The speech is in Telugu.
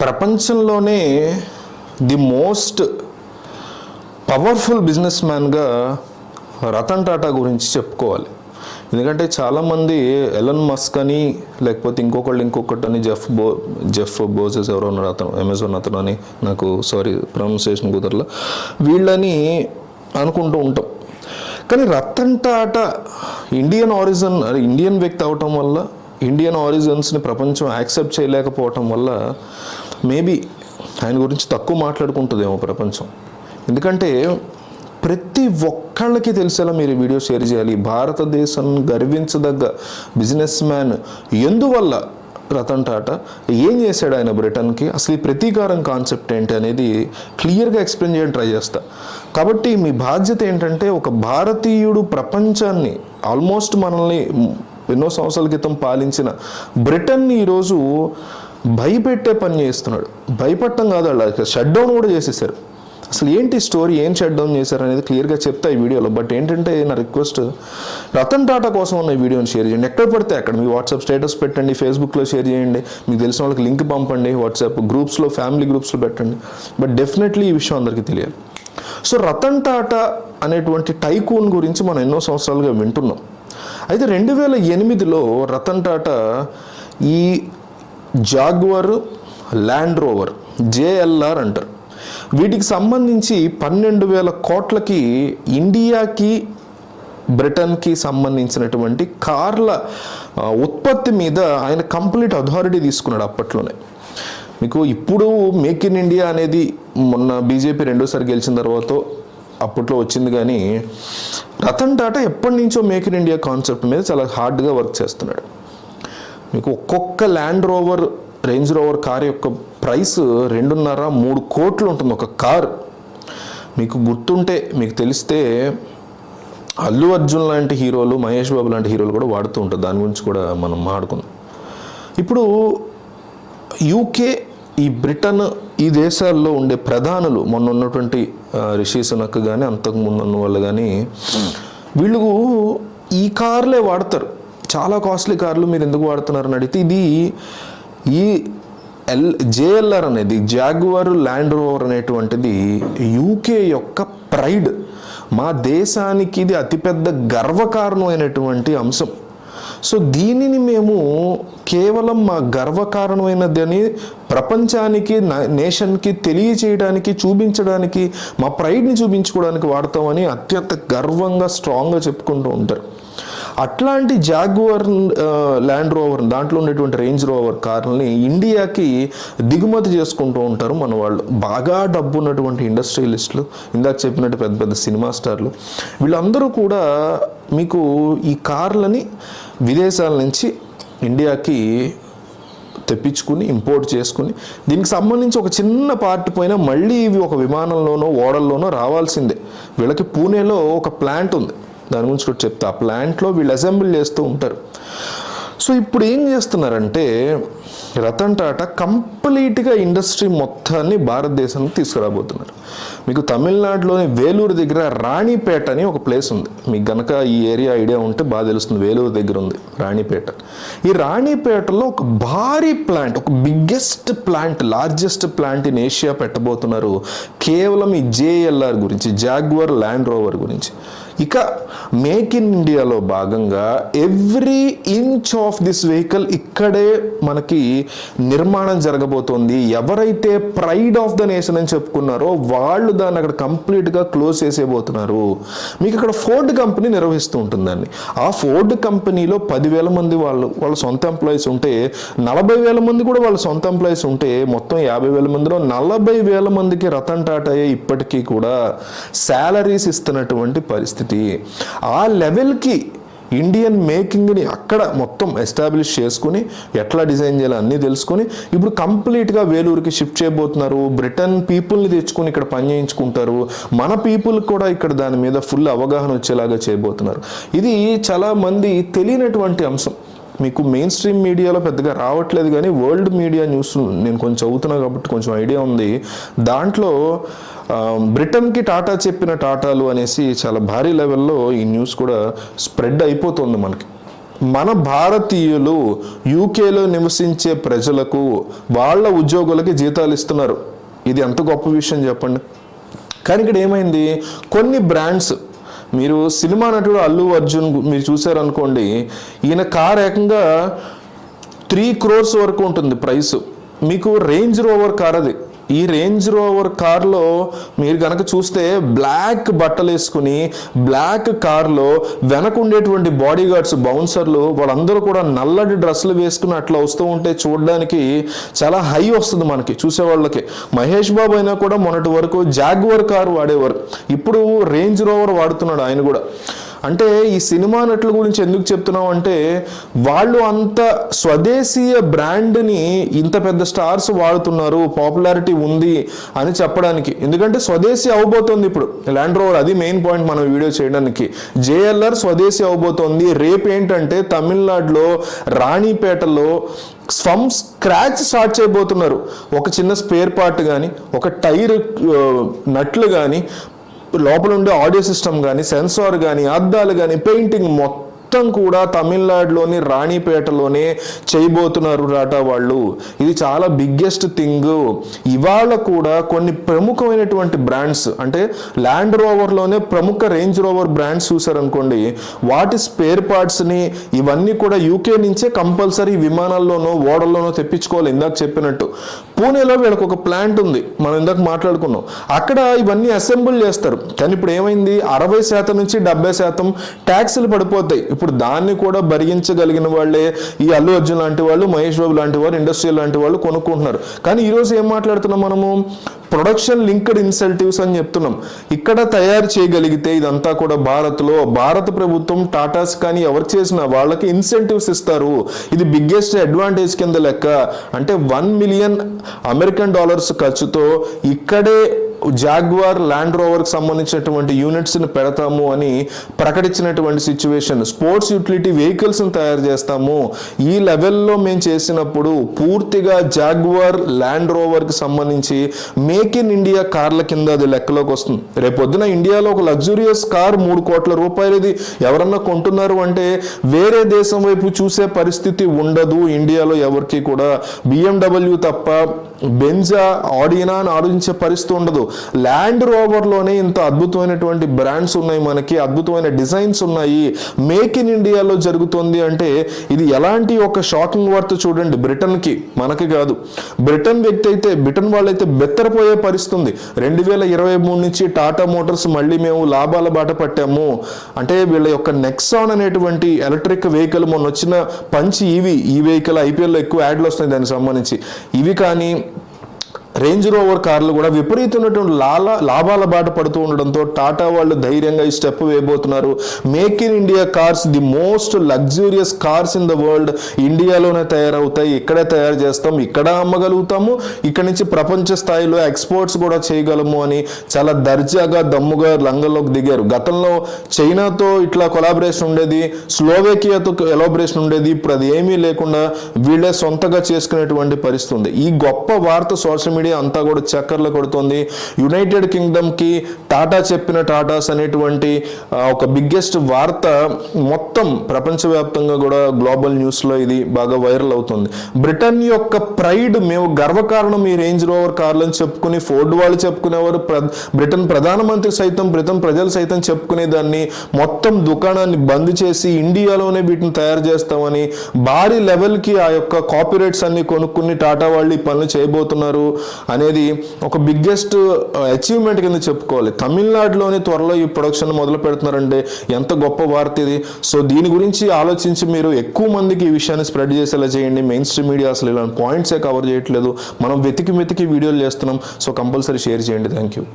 ప్రపంచంలోనే ది మోస్ట్ పవర్ఫుల్ బిజినెస్ మ్యాన్గా రతన్ టాటా గురించి చెప్పుకోవాలి. ఎందుకంటే చాలామంది ఎలన్ మస్క్ అని లేకపోతే ఇంకొకటి అని జెఫ్ బోజెస్ ఎవరో ఉన్నారు, అతను అమెజాన్ అతను అని, నాకు ప్రొనౌన్సియేషన్ కుదరలా, వీళ్ళని అనుకుంటూ ఉంటాం. కానీ రతన్ టాటా ఇండియన్ వ్యక్తి అవటం వల్ల, ఇండియన్ ఆరిజిన్స్ని ప్రపంచం యాక్సెప్ట్ చేయలేకపోవటం వల్ల మేబీ ఆయన గురించి తక్కువ మాట్లాడుకుంటుందేమో ప్రపంచం. ఎందుకంటే ప్రతి ఒక్కళ్ళకి తెలిసేలా మీరు ఈ వీడియో షేర్ చేయాలి. భారతదేశం గర్వించదగ్గ బిజినెస్ మ్యాన్ ఎందువల్ల రతన్ టాటా, ఏం చేశాడు ఆయన బ్రిటన్కి, అసలు ఈ ప్రతీకారం కాన్సెప్ట్ ఏంటి అనేది క్లియర్గా ఎక్స్ప్లెయిన్ చేయడానికి ట్రై చేస్తా. కాబట్టి మీ బాధ్యత ఏంటంటే, ఒక భారతీయుడు ప్రపంచాన్ని, ఆల్మోస్ట్ మనల్ని ఎన్నో సంవత్సరాల క్రితం పాలించిన బ్రిటన్ని ఈరోజు భయపెట్టే పని చేస్తున్నాడు. భయపడటం కాదు, అలా షట్ డౌన్ కూడా చేసేసారు. అసలు ఏంటి స్టోరీ, ఏం షట్ డౌన్ చేశారు అనేది క్లియర్గా చెప్తా ఈ వీడియోలో. బట్ ఏంటంటే నా రిక్వెస్ట్, రతన్ టాటా కోసం ఉన్న ఈ వీడియోని షేర్ చేయండి. ఎక్కడ పడితే అక్కడ మీ వాట్సాప్ స్టేటస్ పెట్టండి, ఫేస్బుక్లో షేర్ చేయండి, మీకు తెలిసిన వాళ్ళకి లింక్ పంపండి, వాట్సాప్ గ్రూప్స్లో, ఫ్యామిలీ గ్రూప్స్లో పెట్టండి. బట్ డెఫినెట్లీ ఈ విషయం అందరికీ తెలియాలి. సో రతన్ టాటా అనేటువంటి టైకూన్ గురించి మనం ఎన్నో సంవత్సరాలుగా వింటున్నాం. అయితే 2008లో రతన్ టాటా ఈ జాగ్వర్, ల్యాండ్ రోవర్, JLR అంటారు, వీటికి సంబంధించి 12,000 కోట్లకి ఇండియాకి, బ్రిటన్కి సంబంధించినటువంటి కార్ల ఉత్పత్తి మీద ఆయన కంప్లీట్ అథారిటీ తీసుకున్నాడు అప్పట్లోనే. మీకు ఇప్పుడు మేక్ ఇన్ ఇండియా అనేది మొన్న బీజేపీ రెండోసారి గెలిచిన తర్వాత అప్పట్లో వచ్చింది. కానీ రతన్ టాటా ఎప్పటి నుంచో మేక్ ఇన్ ఇండియా కాన్సెప్ట్ మీద చాలా హార్డ్గా వర్క్ చేస్తున్నాడు. మీకు ఒక్కొక్క land rover, range rover car యొక్క ప్రైస్ 2.5-3 కోట్లు ఉంటుంది ఒక కార్. మీకు గుర్తుంటే, మీకు తెలిస్తే అల్లు అర్జున్ లాంటి హీరోలు, మహేష్ బాబు లాంటి హీరోలు కూడా వాడుతూ ఉంటారు. దాని గురించి కూడా మనం మాట్లాడుకుందాం. ఇప్పుడు యూకే, ఈ బ్రిటన్, ఈ దేశాల్లో ఉండే ప్రధానులు, మొన్న ఉన్నటువంటి రిషి సునక్ కానీ, అంతకుముందు ఉన్న వాళ్ళు కానీ, వీళ్ళు ఈ కార్లే వాడతారు. చాలా కాస్ట్లీ కార్లు మీరు ఎందుకు వాడుతున్నారని అడిగితే, ఇది ఈ JLR అనేది, జాగ్వర్ ల్యాండ్ రోవర్ అనేటువంటిది యూకే యొక్క ప్రైడ్. మా దేశానికి ఇది అతిపెద్ద గర్వకారణమైనటువంటి అంశం. సో దీనిని మేము కేవలం మా గర్వకారణమైనది అని ప్రపంచానికి, నేషన్కి తెలియచేయడానికి, చూపించడానికి, మా ప్రైడ్ని చూపించుకోవడానికి వాడతామని అత్యంత గర్వంగా, స్ట్రాంగ్గా చెప్పుకుంటూ ఉంటారు. అట్లాంటి జాగ్వర్ ల్యాండ్ రోవర్, దాంట్లో ఉండేటువంటి రేంజ్ రోవర్ కార్లని ఇండియాకి దిగుమతి చేసుకుంటూ ఉంటారు మన వాళ్ళు. బాగా డబ్బు ఉన్నటువంటి ఇండస్ట్రియలిస్టులు, ఇందాక చెప్పినట్టు పెద్ద పెద్ద సినిమా స్టార్లు, వీళ్ళందరూ కూడా మీకు ఈ కార్లని విదేశాల నుంచి ఇండియాకి తెప్పించుకుని, ఇంపోర్ట్ చేసుకుని, దీనికి సంబంధించి ఒక చిన్న పార్ట్ పోయినా మళ్ళీ ఇవి ఒక విమానంలోనో ఓడల్లోనో రావాల్సిందే. వీళ్ళకి పూణేలో ఒక ప్లాంట్ ఉంది, దాని గురించి కూడా చెప్తా. ఆ ప్లాంట్లో వీళ్ళు అసెంబ్లీ చేస్తూ ఉంటారు. సో ఇప్పుడు ఏం చేస్తున్నారంటే, రతన్ టాటా కంప్లీట్గా ఇండస్ట్రీ మొత్తాన్ని భారతదేశానికి తీసుకురాబోతున్నారు. మీకు తమిళనాడులోని వేలూరు దగ్గర రాణిపేట అని ఒక ప్లేస్ ఉంది. మీకు గనక ఈ ఏరియా ఐడియా ఉంటే బాగా తెలుస్తుంది. వేలూరు దగ్గర ఉంది రాణిపేట. ఈ రాణిపేటలో ఒక భారీ ప్లాంట్, ఒక biggest plant, largest plant in Asia పెట్టబోతున్నారు. కేవలం ఈ JLR గురించి, జాగ్వర్ ల్యాండ్ రోవర్ గురించి. ఇక మేక్ ఇన్ ఇండియాలో భాగంగా every inch of this vehicle ఇక్కడే మనకి నిర్మాణం జరగబోతోంది. ఎవరైతే ప్రైడ్ ఆఫ్ ద నేషన్ అని చెప్పుకున్నారో వాళ్ళు దాన్ని అక్కడ కంప్లీట్గా క్లోజ్ చేసేయబోతున్నారు. మీకు అక్కడ ఫోర్డ్ కంపెనీ నిర్వహిస్తూ ఉంటుందండి. ఆ ఫోర్డ్ కంపెనీలో 10,000 మంది వాళ్ళ సొంత ఎంప్లాయీస్ ఉంటే, 40,000 మంది కూడా వాళ్ళ సొంత ఎంప్లాయీస్ ఉంటే, మొత్తం 50,000 మందిలో 40,000 మందికి రతన్ టాటాయే ఇప్పటికీ కూడా శాలరీస్ ఇస్తున్నటువంటి పరిస్థితి. ఆ లెవెల్కి ఇండియన్ మేకింగ్ని అక్కడ మొత్తం ఎస్టాబ్లిష్ చేసుకుని, ఎట్లా డిజైన్ చేయాలో అన్నీ తెలుసుకొని, ఇప్పుడు కంప్లీట్గా వేలూరుకి షిఫ్ట్ చేయబోతున్నారు. బ్రిటన్ పీపుల్ని తెచ్చుకొని ఇక్కడ పని చేయించుకుంటారు. మన పీపుల్ కూడా ఇక్కడ దాని మీద ఫుల్ అవగాహన వచ్చేలాగా చేయబోతున్నారు. ఇది చాలా మంది తెలియనటువంటి అంశం. మీకు మెయిన్ స్ట్రీమ్ మీడియాలో పెద్దగా రావట్లేదు, కానీ వరల్డ్ మీడియా న్యూస్ నేను కొంచెం చదువుతున్నా కాబట్టి కొంచెం ఐడియా ఉంది. దాంట్లో బ్రిటన్కి టాటా చెప్పిన టాటాలు అనేసి చాలా భారీ లెవెల్లో ఈ న్యూస్ కూడా స్ప్రెడ్ అయిపోతుంది మనకి. మన భారతీయులు యూకేలో నివసించే ప్రజలకు వాళ్ళ ఉద్యోగులకి జీతాలు ఇస్తున్నారు. ఇది ఎంత గొప్ప విషయం చెప్పండి. కానీ ఇక్కడ ఏమైంది, కొన్ని బ్రాండ్స్, మీరు సినిమా నటుడు అల్లు అర్జున్ మీరు చూసారనుకోండి, ఈయన కార్ ఏకంగా 3 crores వరకు ఉంటుంది ప్రైస్. మీకు రేంజ్ రోవర్ కార్ అది. ఈ రేంజ్ రోవర్ కార్లో మీరు కనుక చూస్తే బ్లాక్ బట్టలు వేసుకుని బ్లాక్ కార్లో వెనక ఉండేటువంటి బాడీ గార్డ్స్, బౌన్సర్లు వాళ్ళందరూ కూడా నల్లటి డ్రెస్సులు వేసుకుని అట్లా వస్తూ ఉంటే చూడడానికి చాలా హై వస్తుంది మనకి చూసేవాళ్ళకి. మహేష్ బాబు అయినా కూడా మొన్నటి వరకు జాగ్వర్ కారు వాడేవారు, ఇప్పుడు రేంజ్ రోవర్ వాడుతున్నాడు ఆయన కూడా. అంటే ఈ సినిమా నటుల గురించి ఎందుకు చెప్తున్నాం అంటే, వాళ్ళు అంత స్వదేశీయ బ్రాండ్ని ఇంత పెద్ద స్టార్స్ వాడుతున్నారు, పాపులారిటీ ఉంది అని చెప్పడానికి. ఎందుకంటే స్వదేశీ అవబోతోంది ఇప్పుడు ల్యాండ్ రోవర్, అది మెయిన్ పాయింట్ మనం వీడియో చేయడానికి. JLR స్వదేశీ అవబోతోంది. రేపు ఏంటంటే తమిళనాడులో రాణిపేటలో ఫ్రమ్ స్క్రాచ్ స్టార్ట్ చేయబోతున్నారు. ఒక చిన్న స్పేర్ పార్ట్ కానీ, ఒక టైర్ నట్లు కానీ, లోపల ఉండే ఆడియో సిస్టమ్ కానీ, సెన్సార్ కానీ, అద్దాలు కానీ, పెయింటింగ్ మొత్తం కూడా తమిళనాడులోని రాణిపేటలోనే చేయబోతున్నారు టాటా వాళ్ళు. ఇది చాలా బిగ్గెస్ట్ థింగ్. ఇవాళ కూడా కొన్ని ప్రముఖమైనటువంటి బ్రాండ్స్, అంటే ల్యాండ్ రోవర్లోనే ప్రముఖ రేంజ్ రోవర్ బ్రాండ్స్ చూసారనుకోండి, వాటి స్పేర్ పార్ట్స్ని ఇవన్నీ కూడా యూకే నుంచే కంపల్సరీ విమానాల్లోనో ఓడల్లోనో తెప్పించుకోవాలి. ఇందాక చెప్పినట్టు పూణేలో వీళ్ళకి ఒక ప్లాంట్ ఉంది, మనం ఇందాక మాట్లాడుకున్నాం, అక్కడ ఇవన్నీ అసెంబుల్ చేస్తారు. కానీ ఇప్పుడు ఏమైంది, 60% నుంచి 70% ట్యాక్సులు పడిపోతాయి. ఇప్పుడు దాన్ని కూడా భరించగలిగిన వాళ్ళే ఈ అల్లు అర్జున్ లాంటి వాళ్ళు, మహేష్ బాబు లాంటి వారు, ఇండస్ట్రియల్ లాంటి వాళ్ళు కొనుక్కుంటున్నారు. కానీ ఈరోజు ఏం మాట్లాడుతున్నాం మనము, ప్రొడక్షన్ లింక్డ్ ఇన్సెంటివ్స్ అని చెప్తున్నాం. ఇక్కడ తయారు చేయగలిగితే ఇదంతా కూడా భారత్లో భారత ప్రభుత్వం టాటాస్ కానీ ఎవరు చేసినా వాళ్ళకి ఇన్సెంటివ్స్ ఇస్తారు. ఇది బిగ్గెస్ట్ అడ్వాంటేజ్ కింద లెక్క. అంటే $1 million ఖర్చుతో ఇక్కడే జాగ్వార్ ల్యాండ్ రోవర్కి సంబంధించినటువంటి యూనిట్స్ని పెడతాము అని ప్రకటించినటువంటి సిచ్యువేషన్. స్పోర్ట్స్ యూటిలిటీ వెహికల్స్ని తయారు చేస్తాము. ఈ లెవెల్లో మేము చేసినప్పుడు పూర్తిగా జాగ్వార్ ల్యాండ్ రోవర్కి సంబంధించి మేక్ ఇన్ ఇండియా కార్ల కింద అది లెక్కలోకి వస్తుంది. రేపొద్దున ఇండియాలో ఒక లగ్జూరియస్ కార్ 3 కోట్ల రూపాయలది ఎవరన్నా కొంటున్నారు అంటే వేరే దేశం వైపు చూసే పరిస్థితి ఉండదు ఇండియాలో ఎవరికి కూడా. BMW తప్ప బెంజా, ఆడినా అని ఆలోచించే పరిస్థితి ఉండదు. ల్యాండ్ రోవర్లోనే ఇంత అద్భుతమైనటువంటి బ్రాండ్స్ ఉన్నాయి, మనకి అద్భుతమైన డిజైన్స్ ఉన్నాయి. మేక్ ఇన్ ఇండియాలో జరుగుతుంది అంటే ఇది ఎలాంటి ఒక షాకింగ్ వార్త చూడండి. బ్రిటన్కి, మనకి కాదు. బ్రిటన్ వ్యక్తి అయితే, బ్రిటన్ వాళ్ళైతే బెత్తరపోయే పరిస్థితి ఉంది. 2023 నుంచి టాటా మోటార్స్ మళ్ళీ మేము లాభాల బాట పట్టాము అంటే వీళ్ళ యొక్క నెక్సాన్ అనేటువంటి ఎలక్ట్రిక్ వెహికల్, మొన్న వచ్చిన పంచ్ ఈ వెహికల్ IPL లో ఎక్కువ యాడ్లు వస్తున్నాయి దానికి సంబంధించి. ఇవి కానీ రేంజ్ రోవర్ కార్లు కూడా విపరీతమైనటువంటి లాభాల బాట పడుతూ ఉండడంతో టాటా వాళ్ళు ధైర్యంగా ఈ స్టెప్ వేయబోతున్నారు. Make in India cars, the most luxurious cars in the world ఇండియాలోనే తయారవుతాయి, ఇక్కడే తయారు చేస్తాం, ఇక్కడ అమ్మగలుగుతాము, ఇక్కడ నుంచి ప్రపంచ స్థాయిలో ఎక్స్పోర్ట్స్ కూడా చేయగలము అని చాలా దర్జాగా దమ్ముగా రంగంలోకి దిగారు. గతంలో చైనాతో ఇట్లా కొలాబరేషన్ ఉండేది, స్లోవేకియాతో కొలాబరేషన్ ఉండేది. ఇప్పుడు అది ఏమీ లేకుండా వీళ్ళే సొంతగా చేసుకునేటువంటి పరిస్థితి ఉంది. ఈ గొప్ప వార్త సోషల్ మీడియా అంతా కూడా చక్కర్లు కొడుతుంది. యునైటెడ్ కింగ్డమ్ కి టాటా చెప్పిన టాటాస్ అనేటువంటి ఒక బిగ్గెస్ట్ వార్త మొత్తం ప్రపంచవ్యాప్తంగా కూడా గ్లోబల్ న్యూస్ లో ఇది బాగా వైరల్ అవుతుంది. బ్రిటన్ యొక్క ప్రైడ్, మేము గర్వకారణం ఈ రేంజ్ రోవర్ కార్లను చెప్పుకుని ఫోర్డ్ వాళ్ళు చెప్పుకునేవారు, బ్రిటన్ ప్రధానమంత్రి సైతం, బ్రిటన్ ప్రజలు సైతం చెప్పుకునే దాన్ని మొత్తం దుకాణాన్ని బంద్ చేసి ఇండియాలోనే వీటిని తయారు చేస్తామని భారీ లెవెల్ కి ఆ యొక్క కాపీరైట్స్ అన్ని కొనుక్కుని టాటా వాళ్ళు ఈ పనులు చేయబోతున్నారు అనేది ఒక బిగ్గెస్ట్ అచీవ్మెంట్ కింద చెప్పుకోవాలి. తమిళనాడులోని త్వరలో ఈ ప్రొడక్షన్ మొదలు పెడుతున్నారంటే ఎంత గొప్ప వార్త ఇది. సో దీని గురించి ఆలోచించి మీరు ఎక్కువ మందికి ఈ విషయాన్ని స్ప్రెడ్ చేసేలా చేయండి. మెయిన్ స్ట్రీమ్ మీడియా అసలు ఇలాంటి పాయింట్సే కవర్ చేయట్లేదు, మనం వెతికి వీడియోలు చేస్తున్నాం. సో కంపల్సరీ షేర్ చేయండి. Thank you.